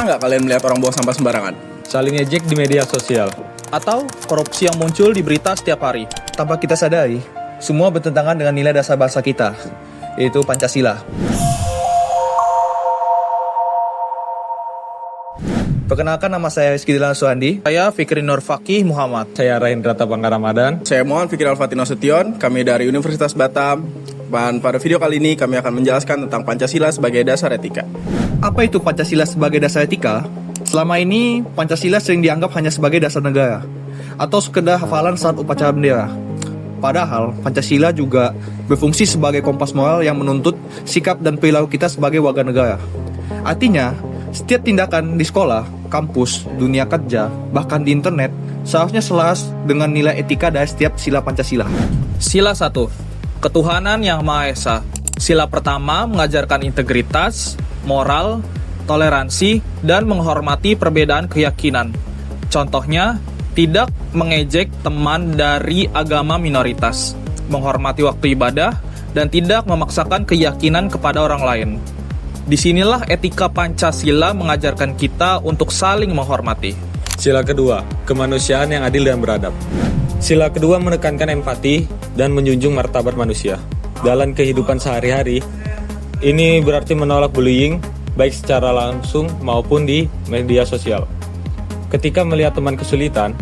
Pernah nggak kalian melihat orang buang sampah sembarangan? Saling ejek di media sosial, atau korupsi yang muncul di berita setiap hari. Tanpa kita sadari, semua bertentangan dengan nilai dasar bangsa kita, yaitu Pancasila. Perkenalkan, nama saya Rizky Dilan Suhandi. Saya Fikri Nur Fakih Muhammad. saya Raindra Tabangga Ramadan. Saya Muhammad Fikri Alfatih Nasution, kami dari Universitas Batam. Dan pada video kali ini kami akan menjelaskan tentang Pancasila sebagai dasar etika. Apa itu Pancasila sebagai dasar etika? Selama ini, Pancasila sering dianggap hanya sebagai dasar negara, atau sekedar hafalan saat upacara bendera. Padahal, Pancasila juga berfungsi sebagai kompas moral yang menuntut sikap dan perilaku kita sebagai warga negara. Artinya, setiap tindakan di sekolah, kampus, dunia kerja, bahkan di internet, seharusnya selaras dengan nilai etika dari setiap sila Pancasila. Sila 1. Ketuhanan Yang Maha Esa. Sila pertama mengajarkan integritas, moral, toleransi, dan menghormati perbedaan keyakinan. Contohnya, tidak mengejek teman dari agama minoritas, menghormati waktu ibadah, dan tidak memaksakan keyakinan kepada orang lain. Disinilah etika Pancasila mengajarkan kita untuk saling menghormati. Sila kedua, kemanusiaan yang adil dan beradab. Sila kedua menekankan empati dan menjunjung martabat manusia. Dalam kehidupan sehari-hari, ini berarti menolak bullying, baik secara langsung maupun di media sosial. Ketika melihat teman kesulitan,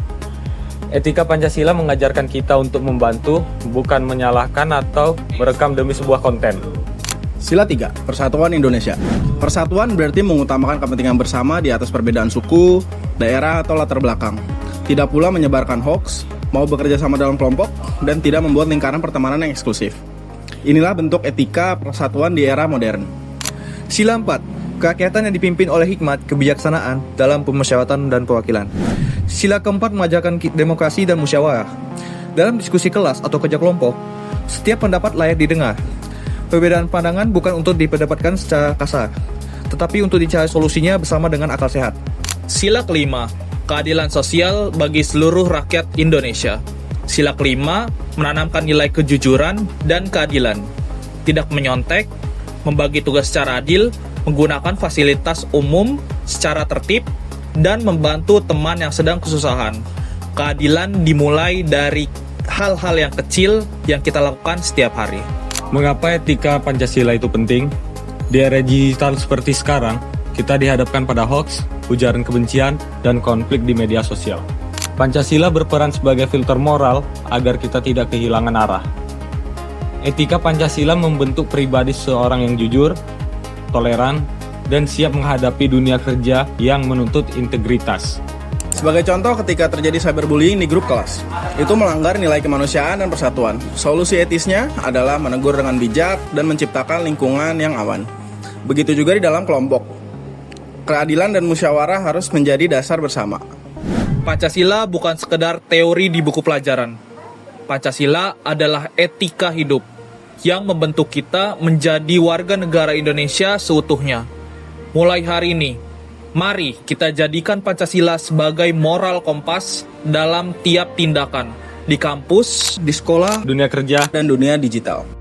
etika Pancasila mengajarkan kita untuk membantu, bukan menyalahkan atau merekam demi sebuah konten. Sila 3. Persatuan Indonesia. Persatuan berarti mengutamakan kepentingan bersama di atas perbedaan suku, daerah, atau latar belakang. Tidak pula menyebarkan hoax, mau bekerja sama dalam kelompok, dan tidak membuat lingkaran pertemanan yang eksklusif. Inilah bentuk etika persatuan di era modern. Sila 4. Kerakyatan yang dipimpin oleh hikmat kebijaksanaan dalam pemusyawaratan dan perwakilan. Sila keempat mengajarkan demokrasi dan musyawarah. Dalam diskusi kelas atau kerja kelompok, setiap pendapat layak didengar. Perbedaan pandangan bukan untuk diperdebatkan secara kasar, tetapi untuk dicari solusinya bersama dengan akal sehat. Sila kelima. Keadilan sosial bagi seluruh rakyat Indonesia. Sila kelima menanamkan nilai kejujuran dan keadilan. Tidak menyontek, membagi tugas secara adil, menggunakan fasilitas umum secara tertib, dan membantu teman yang sedang kesusahan. Keadilan dimulai dari hal-hal yang kecil yang kita lakukan setiap hari. Mengapa etika Pancasila itu penting? Di era digital seperti sekarang, kita dihadapkan pada hoax, ujaran kebencian, dan konflik di media sosial. Pancasila berperan sebagai filter moral agar kita tidak kehilangan arah. Etika Pancasila membentuk pribadi seorang yang jujur, toleran, dan siap menghadapi dunia kerja yang menuntut integritas. Sebagai contoh, ketika terjadi cyberbullying di grup kelas, itu melanggar nilai kemanusiaan dan persatuan. Solusi etisnya adalah menegur dengan bijak dan menciptakan lingkungan yang aman. Begitu juga di dalam kelompok. Keadilan dan musyawarah harus menjadi dasar bersama. Pancasila bukan sekedar teori di buku pelajaran. Pancasila adalah etika hidup yang membentuk kita menjadi warga negara Indonesia seutuhnya. Mulai hari ini, mari kita jadikan Pancasila sebagai moral kompas dalam tiap tindakan di kampus, Di sekolah, Dunia kerja Dan dunia digital.